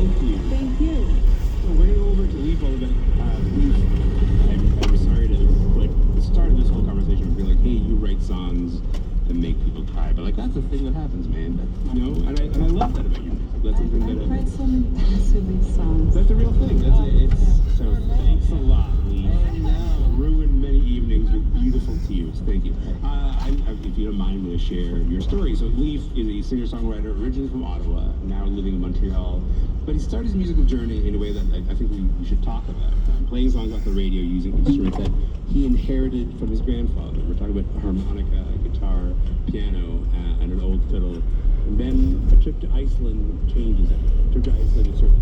Thank you. Thank you. So we're going to go over to Leaf a little bit. Leaf, I'm sorry to, like, the start of this whole conversation would be like, hey, you write songs that make people cry. But, like, that's the thing that happens, man. That, you know, and I love that about you. That's something I've that cried so many times with these songs. that's the real thing. So thanks a lot, Leaf. Ruined many evenings with beautiful tears. Thank you. If you don't mind, I'm going to share your story. So Leaf is a singer-songwriter originally from Ottawa, now living in Montreal. But he started his musical journey in a way that I think we should talk about. Playing songs off the radio using instruments that he inherited from his grandfather. We're talking about harmonica, guitar, piano, and an old fiddle. And then a trip to Iceland changes it. A trip to Iceland is sort of